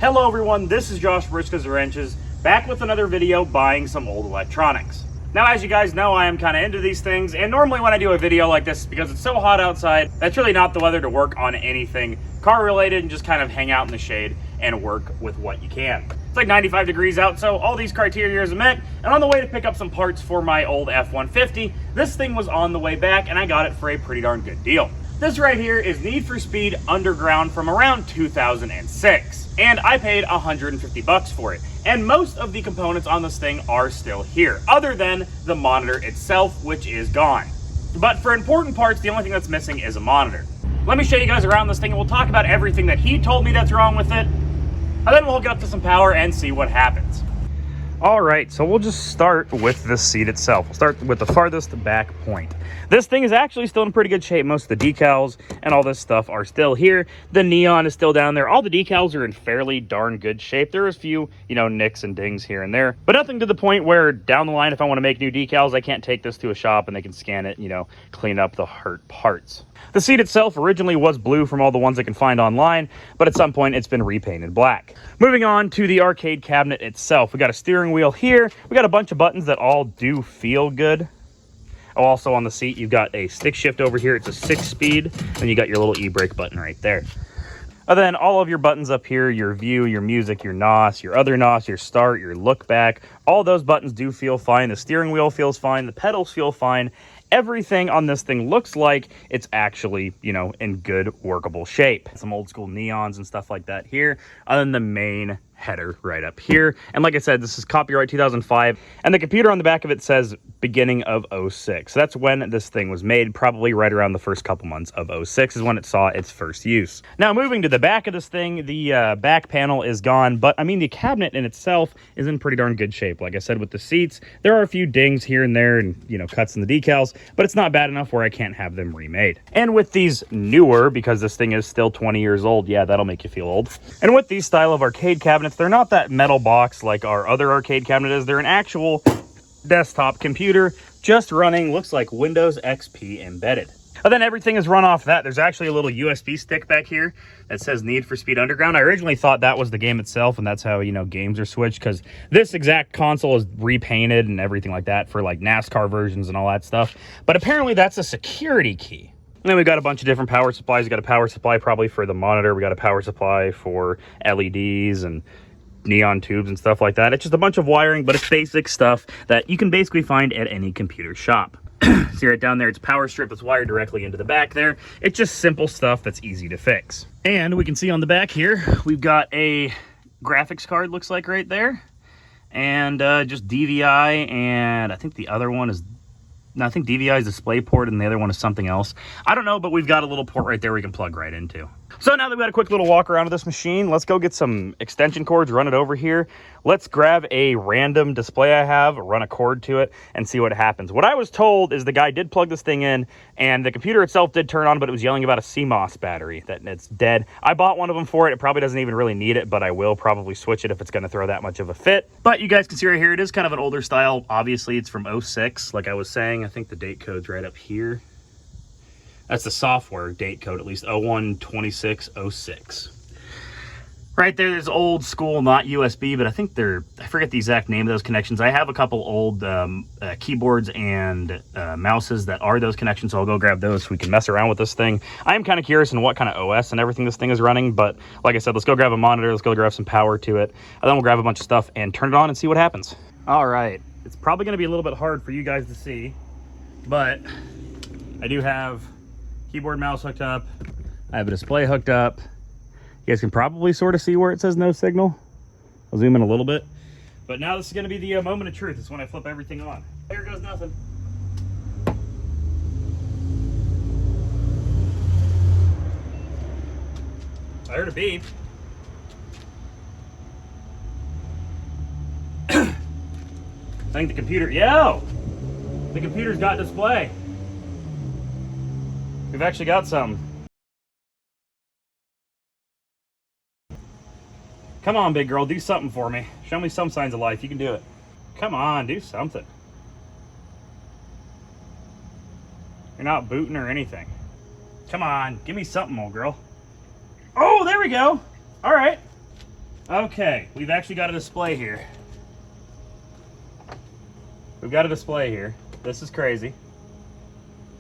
Hello everyone, this is Josh Briscoe's Wrenches, back with another video buying some old electronics. Now as you guys know, I am kind of into these things, and normally when I do a video like this, because it's so hot outside, that's really not the weather to work on anything car related and just kind of hang out in the shade and work with what you can. It's like 95 degrees out, so all these criteria are met, and on the way to pick up some parts for my old F-150, this thing was on the way back and I got it for a pretty darn good deal. This right here is Need for Speed Underground from around 2006, and I paid 150 bucks for it. And most of the components on this thing are still here, other than the monitor itself, which is gone. But for important parts, the only thing that's missing is a monitor. Let me show you guys around this thing, and we'll talk about everything that he told me that's wrong with it, and then we'll hook it up to some power and see what happens. All right, so we'll just start with the seat itself. We'll start with the farthest back point. This thing is actually still in pretty good shape. Most of the decals and all this stuff are still here. The neon is still down there. All the decals are in fairly darn good shape. There are a few, nicks and dings here and there, but nothing to the point where down the line, if I want to make new decals, I can't take this to a shop and they can scan it, clean up the hurt parts. The seat itself originally was blue from all the ones I can find online, but at some point it's been repainted black. Moving on to the arcade cabinet itself, we got a steering wheel here. We got a bunch of buttons that all do feel good. Also on the seat, you've got a stick shift over here. It's a 6-speed, and you got your little e-brake button right there. And then all of your buttons up here, your view, your music, your NOS, your other NOS, your start, your look back, all those buttons do feel fine. The steering wheel feels fine. The pedals feel fine. Everything on this thing looks like it's actually, in good workable shape. Some old school neons and stuff like that here, other than the main header right up here. And like I said, this is copyright 2005, and the computer on the back of it says beginning of 06. So that's when this thing was made, probably right around the first couple months of 06 is when it saw its first use. Now moving to the back of this thing, the back panel is gone, but I mean the cabinet in itself is in pretty darn good shape. Like I said, with the seats, there are a few dings here and there and cuts in the decals, but it's not bad enough where I can't have them remade. And with these newer, because this thing is still 20 years old, yeah, that'll make you feel old. And with these style of arcade cabinets, they're not that metal box like our other arcade cabinet is. They're an actual desktop computer just running, looks like Windows XP embedded. And then everything is run off that. There's actually a little USB stick back here that says Need for Speed Underground. I originally thought that was the game itself, and that's how, games are switched, because this exact console is repainted and everything like that for like NASCAR versions and all that stuff. But apparently that's a security key. And then we got a bunch of different power supplies. We got a power supply probably for the monitor. We got a power supply for LEDs and neon tubes and stuff like that. It's just a bunch of wiring, but it's basic stuff that you can basically find at any computer shop. See right down there, it's a power strip that's wired directly into the back there. It's just simple stuff that's easy to fix. And we can see on the back here, we've got a graphics card, looks like right there. And just DVI, and I think the other one is, no, I think DVI is DisplayPort and the other one is something else. I don't know, but we've got a little port right there we can plug right into. So now that we've got a quick little walk around of this machine, let's go get some extension cords, run it over here. Let's grab a random display I have, run a cord to it, and see what happens. What I was told is the guy did plug this thing in, and the computer itself did turn on, but it was yelling about a CMOS battery, that it's dead. I bought one of them for it. It probably doesn't even really need it, but I will probably switch it if it's going to throw that much of a fit. But you guys can see right here, it is kind of an older style. Obviously, it's from 06, like I was saying. I think the date code's right up here. That's the software date code, at least 012606. Right there's old school, not USB, but I think I forget the exact name of those connections. I have a couple old keyboards and mouses that are those connections, so I'll go grab those so we can mess around with this thing. I am kind of curious in what kind of OS and everything this thing is running, but like I said, let's go grab a monitor, let's go grab some power to it, and then we'll grab a bunch of stuff and turn it on and see what happens. All right, it's probably going to be a little bit hard for you guys to see, but I do have keyboard, mouse hooked up. I have a display hooked up. You guys can probably sort of see where it says no signal. I'll zoom in a little bit. But now this is going to be the moment of truth. It's when I flip everything on. There goes nothing. I heard a beep. I think the computer, the computer's got display. We've actually got some. Come on, big girl, do something for me. Show me some signs of life. You can do it. Come on, do something. You're not booting or anything. Come on, give me something, old girl. Oh, there we go. All right. Okay, we've actually got a display here. We've got a display here. This is crazy.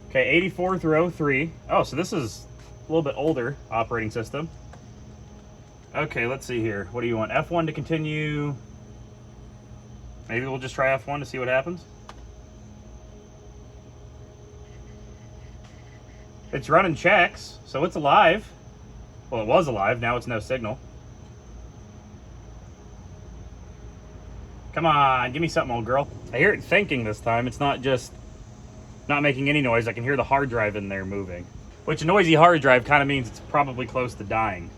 Okay, 84 through 03. Oh, so this is a little bit older operating system. Okay, let's see here. What do you want? F1 to continue. Maybe we'll just try F1 to see what happens. It's running checks, so it's alive. Well, it was alive, now it's no signal. Come on, give me something, old girl. I hear it thinking this time. It's not just not making any noise. I can hear the hard drive in there moving. Which a noisy hard drive kind of means it's probably close to dying.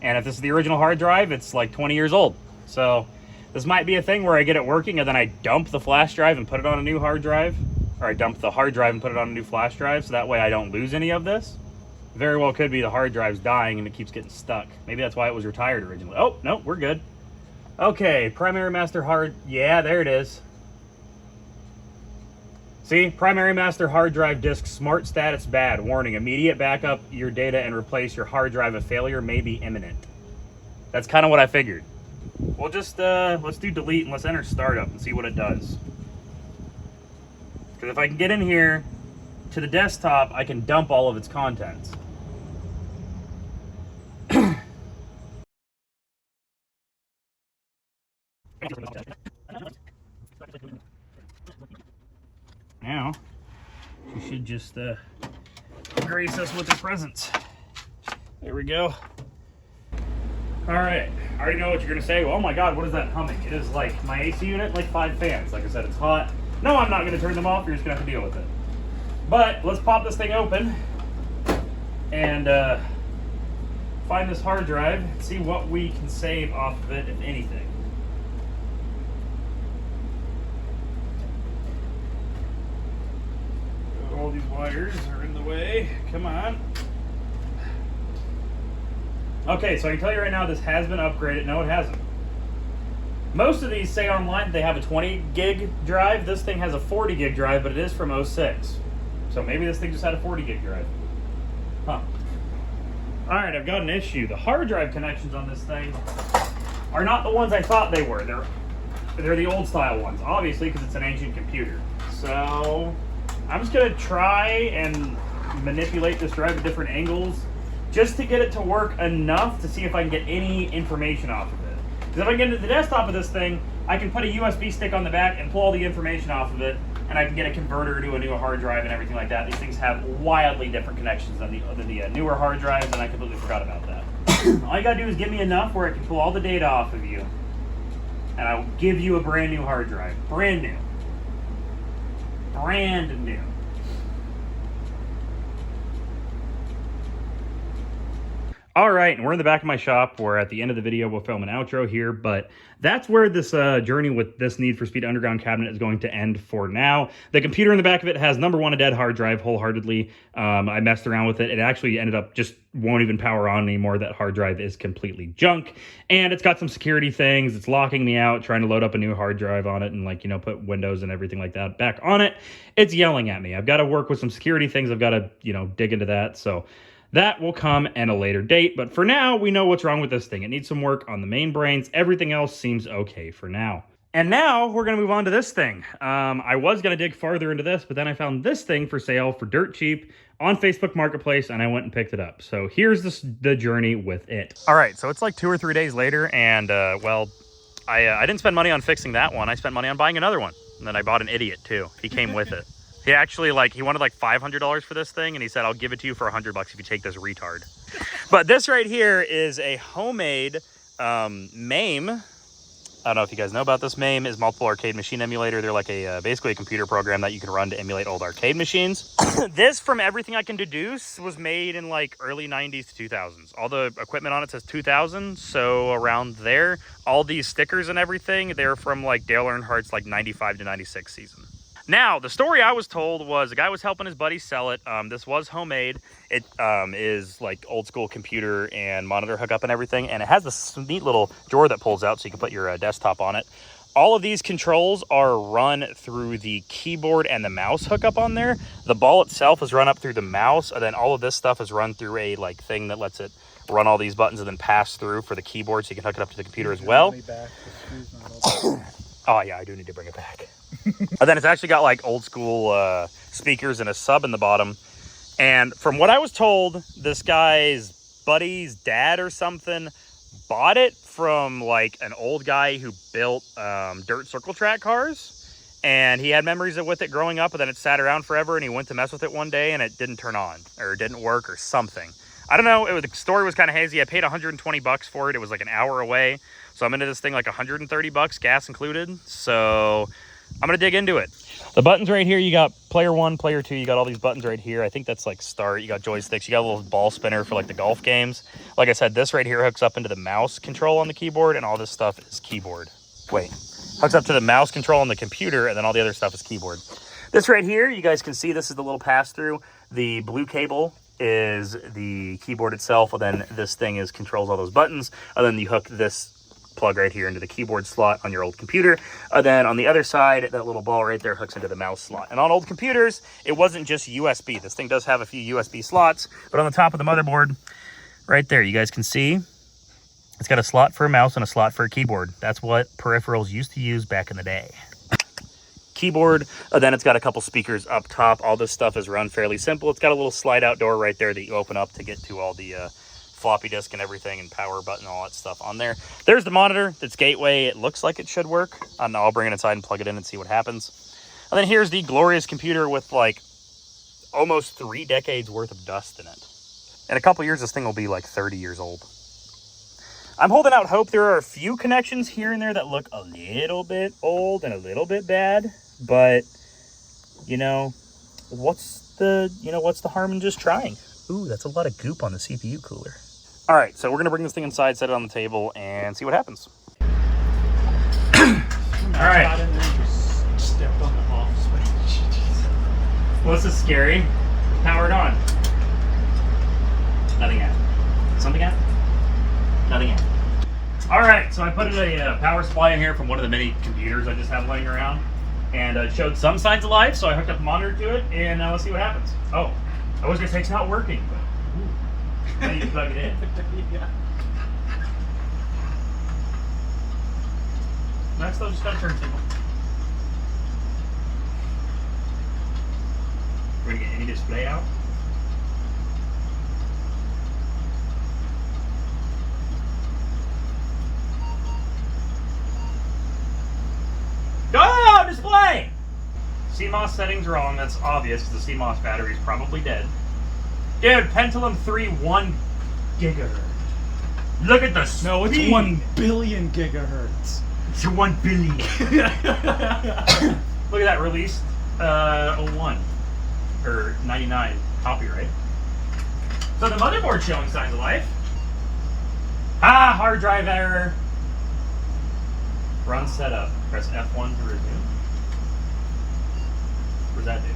And if this is the original hard drive, it's like 20 years old. So this might be a thing where I get it working and then I dump the flash drive and put it on a new hard drive. Or I dump the hard drive and put it on a new flash drive, so that way I don't lose any of this. Very well could be the hard drive's dying and it keeps getting stuck. Maybe that's why it was retired originally. Oh, no, we're good. Okay, primary master hard, yeah, there it is. See, primary master hard drive disk smart status bad. Warning, immediate backup your data and replace your hard drive. A failure may be imminent. That's kind of what I figured. We'll just, let's do delete and let's enter startup and see what it does. Because if I can get in here to the desktop, I can dump all of its contents. Now, she should just grace us with her presence. There we go. All right, I already know what you're gonna say. Well, oh my God, what is that humming? It is like my AC unit, like 5 fans. Like I said, it's hot. No, I'm not gonna turn them off. You're just gonna have to deal with it. But let's pop this thing open and find this hard drive, see what we can save off of it, if anything. All these wires are in the way. Come on. Okay, so I can tell you right now, this has been upgraded. No, it hasn't. Most of these say online they have a 20 gig drive. This thing has a 40 gig drive, but it is from 06. So maybe this thing just had a 40 gig drive. Huh. All right, I've got an issue. The hard drive connections on this thing are not the ones I thought they were. They're the old style ones, obviously, because it's an ancient computer. So I'm just gonna try and manipulate this drive at different angles just to get it to work enough to see if I can get any information off of it. Because if I get into the desktop of this thing, I can put a USB stick on the back and pull all the information off of it, and I can get a converter to a new hard drive and everything like that. These things have wildly different connections than the newer hard drives, and I completely forgot about that. All you gotta do is give me enough where I can pull all the data off of you, and I will give you a brand new hard drive. Brand new. Brand new. All right, and we're in the back of my shop. We're at the end of the video. We'll film an outro here, but that's where this journey with this Need for Speed Underground cabinet is going to end for now. The computer in the back of it has, number one, a dead hard drive wholeheartedly. I messed around with it. It actually ended up just won't even power on anymore. That hard drive is completely junk, and it's got some security things. It's locking me out, trying to load up a new hard drive on it and, like, you know, put Windows and everything like that back on it. It's yelling at me. I've got to work with some security things. I've got to, you know, dig into that. So that will come at a later date, but for now, we know what's wrong with this thing. It needs some work on the main brains. Everything else seems okay for now. And now we're going to move on to this thing. I was going to dig farther into this, but then I found this thing for sale for dirt cheap on Facebook Marketplace, and I went and picked it up. So here's the journey with it. All right, so it's like 2 or 3 days later, and well, I didn't spend money on fixing that one. I spent money on buying another one, and then I bought an idiot too. He came with it. He actually, he wanted like $500 for this thing, and he said, I'll give it to you for $100 if you take this retard. But this right here is a homemade MAME. I don't know if you guys know about this. MAME is multiple arcade machine emulator. They're like basically a computer program that you can run to emulate old arcade machines. This, from everything I can deduce, was made in like early 90s to 2000s. All the equipment on it says 2000, so around there. All these stickers and everything, they're from like Dale Earnhardt's like 95 to 96 season. Now, the story I was told was a guy was helping his buddy sell it. This was homemade. It is like old school computer and monitor hookup and everything. And it has this neat little drawer that pulls out so you can put your desktop on it. All of these controls are run through the keyboard and the mouse hookup on there. The ball itself is run up through the mouse, and then all of this stuff is run through a thing that lets it run all these buttons and then pass through for the keyboard so you can hook it up to the computer as well. Oh yeah, I do need to bring it back. And then it's actually got like old school speakers and a sub in the bottom. And from what I was told, this guy's buddy's dad or something bought it from like an old guy who built dirt circle track cars. And he had memories with it growing up, and then it sat around forever, and he went to mess with it one day, and it didn't turn on, or it didn't work, or something. I don't know. The story was kind of hazy. I paid 120 bucks for it. It was like an hour away. So I'm into this thing like 130 bucks, gas included. So I'm going to dig into it. The buttons right here, you got player 1, player 2. You got all these buttons right here. I think that's like start. You got joysticks. You got a little ball spinner for like the golf games. Like I said, this right here hooks up into the mouse control on the keyboard, and all this stuff is keyboard. Wait. Hooks up to the mouse control on the computer, and then all the other stuff is keyboard. This right here, you guys can see this is the little pass-through. The blue cable is the keyboard itself, and then this thing controls all those buttons, and then you hook this plug right here into the keyboard slot on your old computer. And then on the other side, that little ball right there hooks into the mouse slot. And on old computers, it wasn't just USB. This thing does have a few USB slots, but on the top of the motherboard, right there, you guys can see, it's got a slot for a mouse and a slot for a keyboard. That's what peripherals used to use back in the day. Keyboard, then it's got a couple speakers up top. All this stuff is run fairly simple. It's got a little slide out door right there that you open up to get to all the floppy disk and everything, and power button, all that stuff on there. There's the monitor. That's gateway. It looks like it should work. I'll bring it inside and plug it in and see what happens. And then here's the glorious computer with like almost 3 decades worth of dust in it. In a couple years, this thing will be like 30 years old. I'm holding out hope. There are a few connections here and there that look a little bit old and a little bit bad, but you know, what's the harm in just trying? Ooh, that's a lot of goop on the CPU cooler. All right, so we're gonna bring this thing inside, set it on the table, and see what happens. All right. Stepped on the off switch. Well, this is scary. Powered on. Nothing happened. Something happened? Nothing happened. All right, so I put a power supply in here from one of the mini computers I just have laying around, and it showed some signs of life, so I hooked up a monitor to it, and now let's see what happens. Oh, I was gonna say it's not working, but I need to plug it in. Yeah. Next, I'll just got a turntable. We're gonna get any display out. Oh, display! CMOS settings wrong. That's obvious because the CMOS battery is probably dead. Dude, Pentulum 3, 1 gigahertz. Look at the speed. No, it's 1 billion gigahertz. It's 1 billion. Look at that, released 01 or 99 copyright. So the motherboard showing signs of life. Ah, hard drive error. Run setup. Press F1 to resume. Where's that do?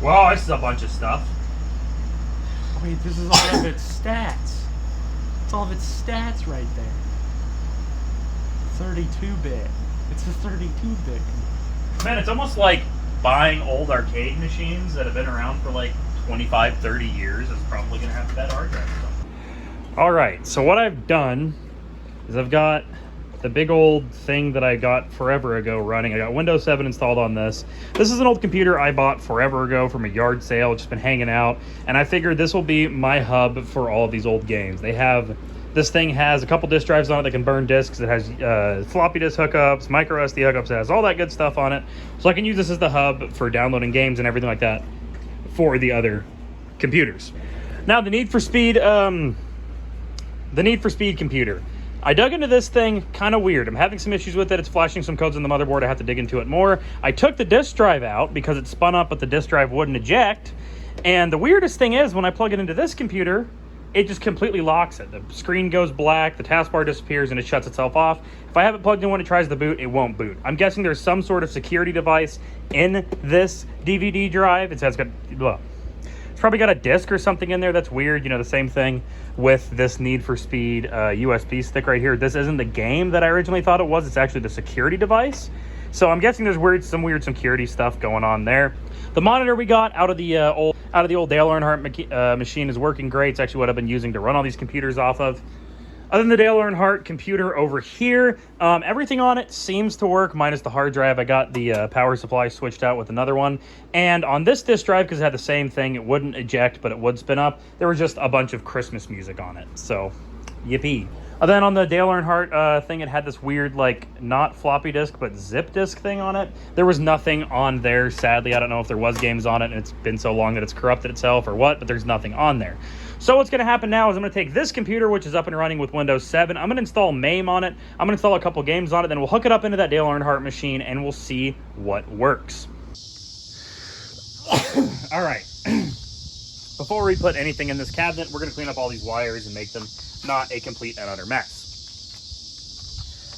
Whoa, this is a bunch of stuff. Wait, this is all of its stats. It's all of its stats right there. 32-bit. It's a 32-bit. Man, it's almost like buying old arcade machines that have been around for like 25, 30 years is probably going to have that hard drive or something. All right, so what I've done is I've got the big old thing that I got forever ago running. I got Windows 7 installed on this. This is an old computer I bought forever ago from a yard sale. It's just been hanging out, and I figured this will be my hub for all of these old games. This thing has a couple disk drives on it that can burn disks. It has floppy disk hookups, micro SD hookups. It has all that good stuff on it. So I can use this as the hub for downloading games and everything like that for the other computers. Now, the Need for Speed computer. I dug into this thing kind of weird. I'm having some issues with it. It's flashing some codes on the motherboard. I have to dig into it more. I took the disk drive out because it spun up, but the disk drive wouldn't eject. And the weirdest thing is when I plug it into this computer, it just completely locks it. The screen goes black, the taskbar disappears, and it shuts itself off. If I have it plugged in when it tries to boot, it won't boot. I'm guessing there's some sort of security device in this DVD drive. It's probably got a disc or something in there that's weird. You know, the same thing with this Need for Speed USB stick right here. This isn't the game that I originally thought it was. It's actually the security device. So I'm guessing there's some weird security stuff going on there. The monitor we got out of the out of the old Dale Earnhardt machine is working great. It's actually what I've been using to run all these computers off of. Other than the Dale Earnhardt computer over here, everything on it seems to work, minus the hard drive. I got the power supply switched out with another one. And on this disk drive, because it had the same thing, it wouldn't eject, but it would spin up, there was just a bunch of Christmas music on it. So, yippee. Then on the Dale Earnhardt thing, it had this weird, like, not floppy disk, but zip disk thing on it. There was nothing on there, sadly. I don't know if there was games on it, and it's been so long that it's corrupted itself or what, but there's nothing on there. So what's going to happen now is I'm going to take this computer, which is up and running with Windows 7. I'm going to install MAME on it. I'm going to install a couple games on it. Then we'll hook it up into that Dale Earnhardt machine, and we'll see what works. All right. Before we put anything in this cabinet, we're going to clean up all these wires and make them not a complete and utter mess.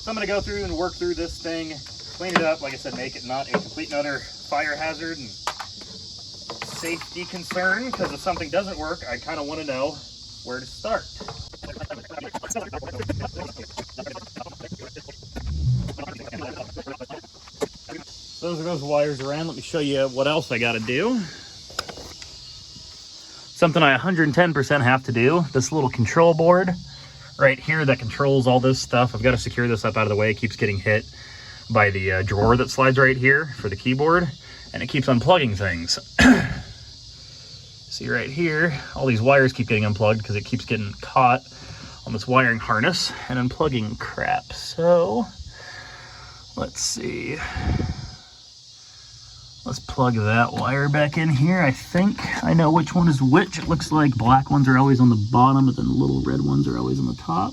So I'm going to go through and work through this thing, clean it up, like I said, make it not a complete and utter fire hazard and safety concern, because if something doesn't work, I kind of want to know where to start. Those are those wires around. Let me show you what else I got to do. Something I 110% have to do. This little control board right here that controls all this stuff. I've got to secure this up out of the way. It keeps getting hit by the drawer that slides right here for the keyboard, and it keeps unplugging things. See right here, all these wires keep getting unplugged because it keeps getting caught on this wiring harness and unplugging crap. So let's see. Let's plug that wire back in here. I think I know which one is which. It looks like black ones are always on the bottom, but then the little red ones are always on the top.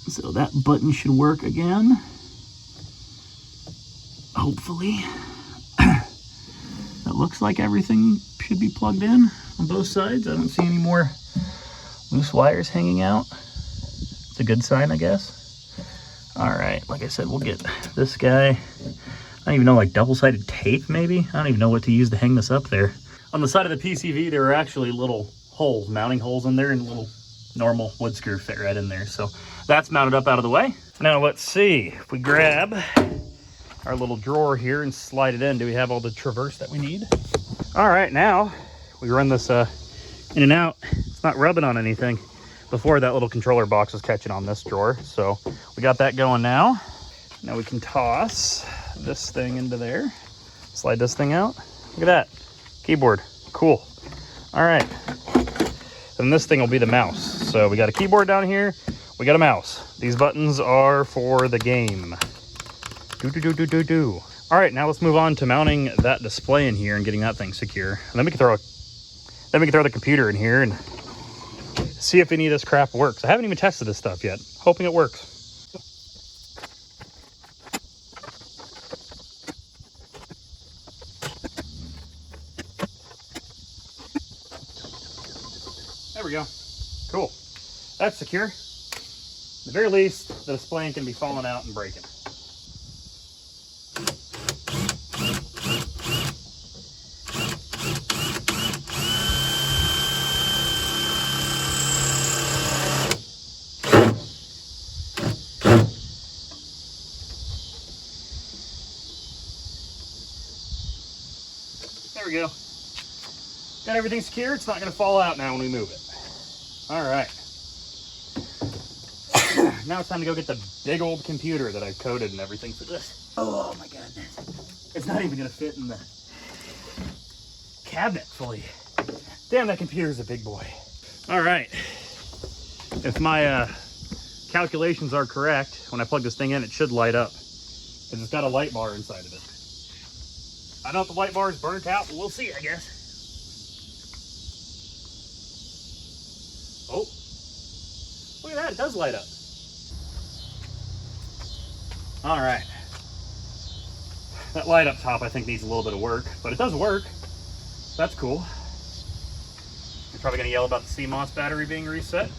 So that button should work again. Hopefully. It looks like everything should be plugged in on both sides. I don't see any more loose wires hanging out. It's a good sign, I guess. All right, like I said, we'll get this guy. I don't even know, like double-sided tape maybe? I don't even know what to use to hang this up there. On the side of the PCV, there are actually little holes, mounting holes in there, and a little normal wood screw fit right in there. So that's mounted up out of the way. Now let's see, if we grab our little drawer here and slide it in, do we have all the traverse that we need? All right, now we run this in and out. It's not rubbing on anything. Before, that little controller box was catching on this drawer, so we got that going now. Now we can toss this thing into there, slide this thing out. Look at that, keyboard, cool. All right, and this thing will be the mouse. So we got a keyboard down here, we got a mouse. These buttons are for the game. All right, now let's move on to mounting that display in here and getting that thing secure. And then we can throw the computer in here and see if any of this crap works. I haven't even tested this stuff yet. Hoping it works. There we go. Cool. That's secure. At the very least, the display ain't gonna be falling out and breaking. There we go. Got everything secure. It's not going to fall out now when we move it. All right. Now it's time to go get the big old computer that I coded and everything for this. Oh my goodness. It's not even going to fit in the cabinet fully. Damn, that computer's a big boy. All right. If my calculations are correct, when I plug this thing in, it should light up. Because it's got a light bar inside of it. I know if the light bar is burnt out, but we'll see, I guess. Oh, look at that, it does light up. All right. That light up top, I think, needs a little bit of work, but it does work. That's cool. You're probably gonna yell about the CMOS battery being reset.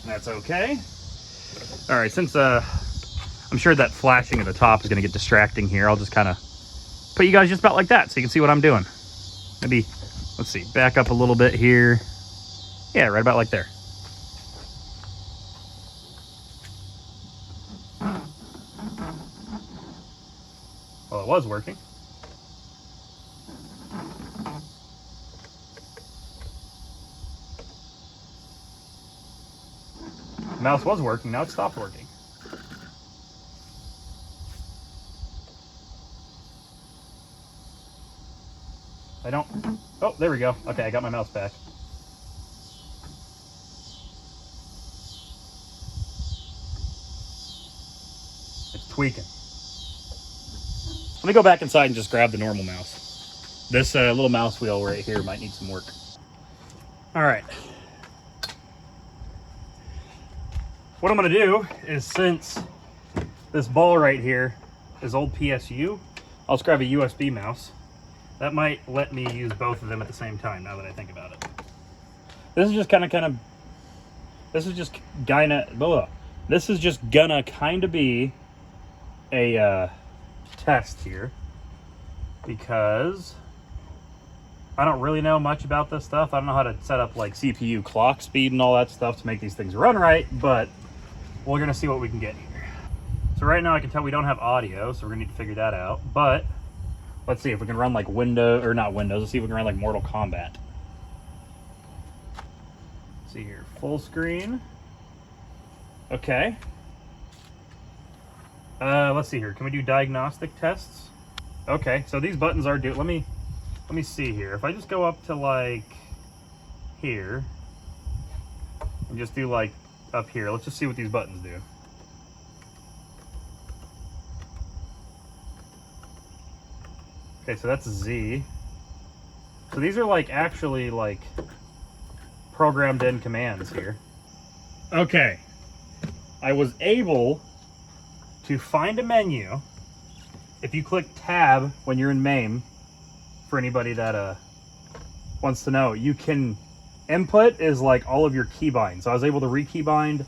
That's okay. All right, since I'm sure that flashing at the top is going to get distracting here, I'll just kind of put you guys just about like that so you can see what I'm doing. Maybe, let's see, back up a little bit here. Yeah, right about like there. was working. The mouse was working, now it stopped working. I don't... Oh, there we go. Okay, I got my mouse back. It's tweaking. Let me go back inside and just grab the normal mouse. This little mouse wheel right here might need some work. All right. What I'm gonna do is, since this ball right here is old PSU, I'll just grab a USB mouse. That might let me use both of them at the same time, now that I think about it. This is just this is just gonna kind of be a test here, because I don't really know much about this stuff. I don't know how to set up like CPU clock speed and all that stuff to make these things run right, but we're gonna see what we can get here. So right now I can tell we don't have audio, so we're gonna need to figure that out. But let's see if we can run like let's see if we can run like Mortal Kombat. Let's see here, full screen. Okay. Let's see here. Can we do diagnostic tests? Okay, so these buttons are let me see here. If I just go up to like here and just do like up here, let's just see what these buttons do. Okay, so that's Z. So these are like actually like programmed in commands here. Okay. I was able to find a menu. If you click tab when you're in MAME, for anybody that wants to know, you can input is like all of your keybinds. So I was able to re-keybind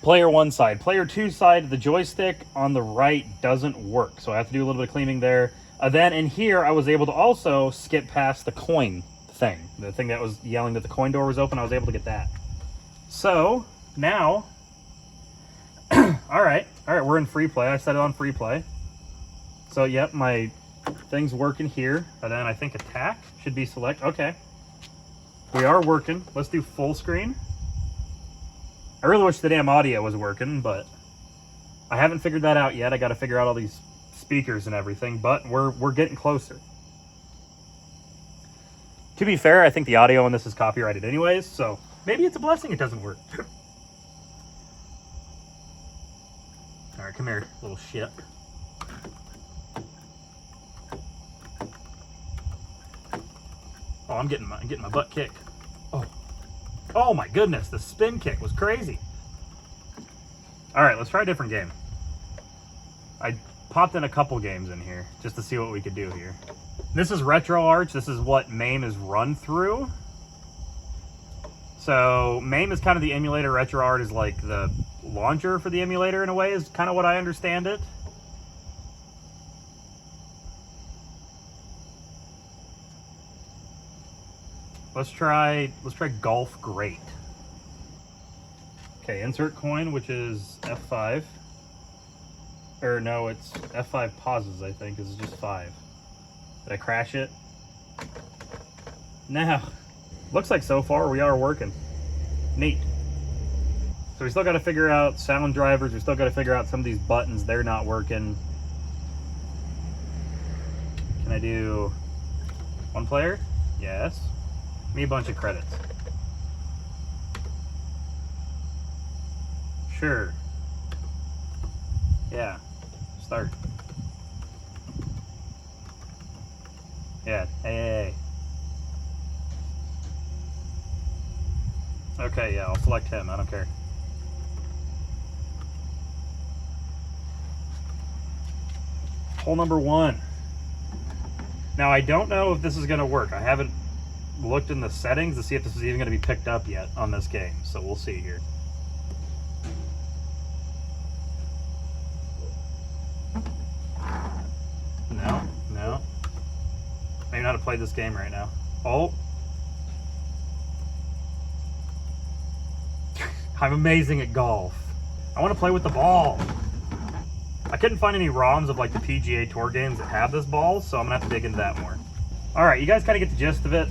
player 1 side. Player 2 side, the joystick on the right doesn't work, so I have to do a little bit of cleaning there. Then in here, I was able to also skip past the coin thing. The thing that was yelling that the coin door was open, I was able to get that. So now, all right, we're in free play. I set it on free play. So yep, my thing's working here. And then I think attack should be select. Okay, we are working. Let's do full screen. I really wish the damn audio was working, but I haven't figured that out yet. I got to figure out all these speakers and everything, but we're getting closer. To be fair, I think the audio on this is copyrighted anyways, so maybe it's a blessing it doesn't work. All right, come here, little shit. Oh, I'm getting my butt kicked. Oh my goodness, the spin kick was crazy. All right, let's try a different game. I popped in a couple games in here just to see what we could do here. This is RetroArch. This is what MAME is run through. So MAME is kind of the emulator. RetroArch is like the launcher for the emulator in a way, is kind of what I understand it. Let's try Golf Great. Okay, insert coin, which is F5. Or no, it's F5 pauses, I think. This is just 5. Did I crash it? Now, looks like so far we are working. Neat. So we still got to figure out sound drivers. We still got to figure out some of these buttons. They're not working. Can I do one player? Yes. Give me a bunch of credits. Sure. Yeah. Start. Yeah. Hey. Okay, yeah, I'll select him. I don't care. Hole number 1. Now, I don't know if this is going to work. I haven't looked in the settings to see if this is even going to be picked up yet on this game. So we'll see here. No. I don't know how to play this game right now. Oh. I'm amazing at golf. I want to play with the ball. I couldn't find any ROMs of like the PGA Tour games that have this ball, so I'm gonna have to dig into that more. All right, you guys kind of get the gist of it.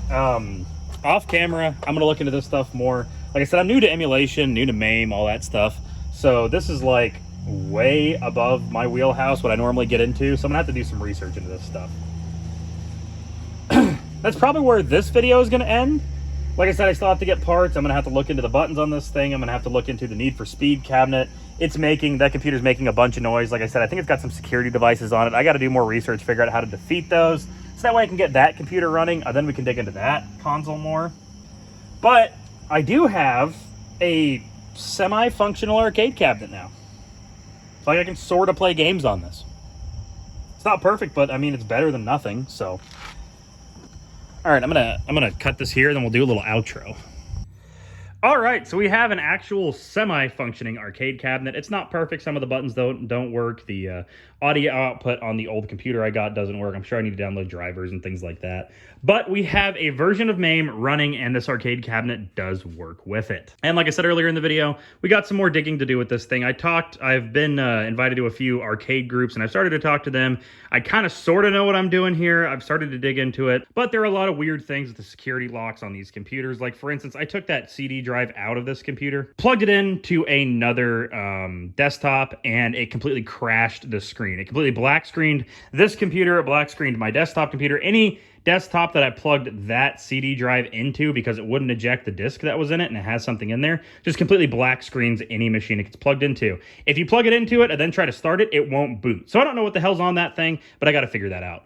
Off camera, I'm gonna look into this stuff more. Like I said, I'm new to emulation, new to MAME, all that stuff. So this is like way above my wheelhouse, what I normally get into. So I'm gonna have to do some research into this stuff. That's probably where this video is gonna end. Like I said, I still have to get parts. I'm gonna have to look into the buttons on this thing. I'm gonna have to look into the Need for Speed cabinet. That computer's making a bunch of noise. Like I said, I think it's got some security devices on it. I gotta do more research, figure out how to defeat those. So that way I can get that computer running, and then we can dig into that console more. But I do have a semi-functional arcade cabinet now. So I can sort of play games on this. It's not perfect, but I mean, it's better than nothing, so. All right, I'm gonna cut this here, then we'll do a little outro. All right, so we have an actual semi-functioning arcade cabinet. It's not perfect. Some of the buttons don't work. The audio output on the old computer I got doesn't work. I'm sure I need to download drivers and things like that. But we have a version of MAME running, and this arcade cabinet does work with it. And like I said earlier in the video, we got some more digging to do with this thing. I've been invited to a few arcade groups, and I've started to talk to them. I kind of sort of know what I'm doing here. I've started to dig into it, but there are a lot of weird things with the security locks on these computers. Like, for instance, I took that CD drive out of this computer, plugged it into another desktop, and it completely crashed the screen. It completely black screened this computer, it black screened my desktop computer, any desktop that I plugged that CD drive into, because it wouldn't eject the disk that was in it and it has something in there, just completely black screens any machine it gets plugged into. If you plug it into it and then try to start it, it won't boot. So I don't know what the hell's on that thing, but I got to figure that out.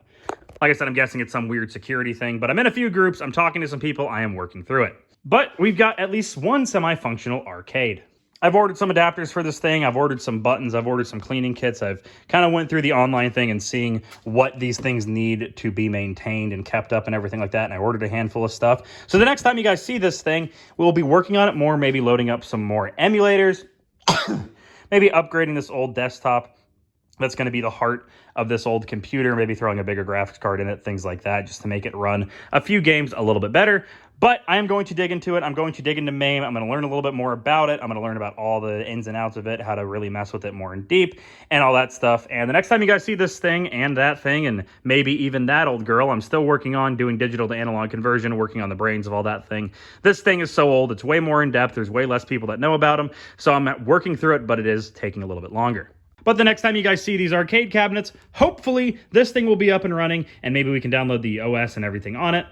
Like I said, I'm guessing it's some weird security thing, but I'm in a few groups, I'm talking to some people, I am working through it. But we've got at least one semi-functional arcade. I've ordered some adapters for this thing. I've ordered some buttons. I've ordered some cleaning kits. I've kind of went through the online thing and seeing what these things need to be maintained and kept up and everything like that. And I ordered a handful of stuff. So the next time you guys see this thing, we'll be working on it more, maybe loading up some more emulators, maybe upgrading this old desktop. That's going to be the heart of this old computer, maybe throwing a bigger graphics card in it, things like that, just to make it run a few games a little bit better. But I am going to dig into it. I'm going to dig into MAME. I'm going to learn a little bit more about it. I'm going to learn about all the ins and outs of it, how to really mess with it more in deep, and all that stuff. And the next time you guys see this thing and that thing, and maybe even that old girl, I'm still working on doing digital to analog conversion, working on the brains of all that thing. This thing is so old. It's way more in depth. There's way less people that know about them. So I'm working through it, but it is taking a little bit longer. But the next time you guys see these arcade cabinets, hopefully this thing will be up and running, and maybe we can download the OS and everything on it.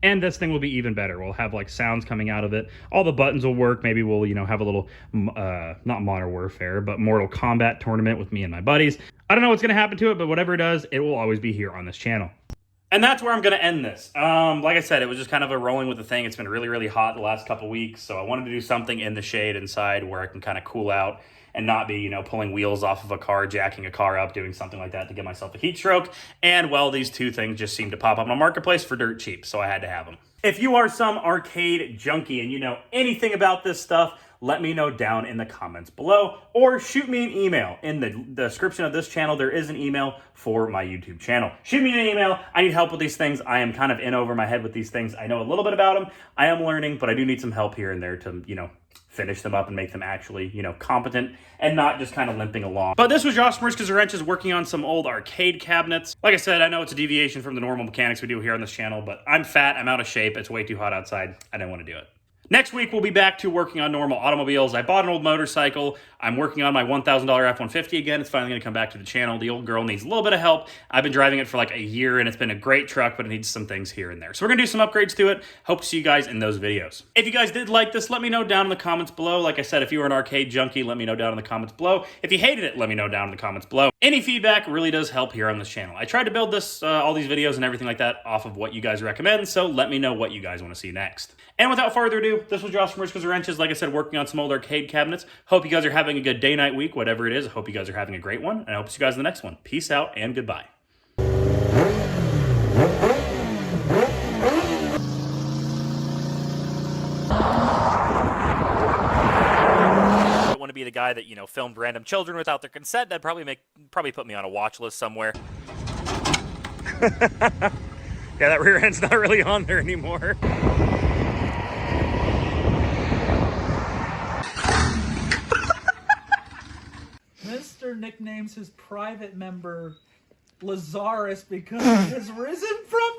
And this thing will be even better. We'll have like sounds coming out of it. All the buttons will work. Maybe we'll, have a little, not Modern Warfare, but Mortal Kombat tournament with me and my buddies. I don't know what's going to happen to it, but whatever it does, it will always be here on this channel. And that's where I'm going to end this. Like I said, it was just kind of a rolling with the thing. It's been really, really hot the last couple weeks, so I wanted to do something in the shade inside where I can kind of cool out and not be, pulling wheels off of a car, jacking a car up, doing something like that to give myself a heat stroke. And, well, these two things just seem to pop up on the marketplace for dirt cheap, so I had to have them. If you are some arcade junkie and you know anything about this stuff, let me know down in the comments below, or shoot me an email. In the description of this channel, there is an email for my YouTube channel. Shoot me an email. I need help with these things. I am kind of in over my head with these things. I know a little bit about them. I am learning, but I do need some help here and there to, finish them up and make them actually, competent and not just kind of limping along. But this was Josh from Riskas Wrenches working on some old arcade cabinets. Like I said, I know it's a deviation from the normal mechanics we do here on this channel, but I'm fat, I'm out of shape, it's way too hot outside. I didn't want to do it. Next week, we'll be back to working on normal automobiles. I bought an old motorcycle. I'm working on my $1,000 F-150 again. It's finally going to come back to the channel. The old girl needs a little bit of help. I've been driving it for like a year, and it's been a great truck, but it needs some things here and there. So we're going to do some upgrades to it. Hope to see you guys in those videos. If you guys did like this, let me know down in the comments below. Like I said, if you were an arcade junkie, let me know down in the comments below. If you hated it, let me know down in the comments below. Any feedback really does help here on this channel. I tried to build this, all these videos and everything like that off of what you guys recommend, so let me know what you guys want to see next. And without further ado, this was Josh from Riskas Wrenches. Like I said, working on some old arcade cabinets. Hope you guys are having a good day, night, week, whatever it is. I hope you guys are having a great one, and I hope to see you guys in the next one. Peace out and goodbye. I want to be the guy that, filmed random children without their consent. That'd probably put me on a watch list somewhere. Yeah, that rear end's not really on there anymore. nicknames his private member Lazarus because he has risen from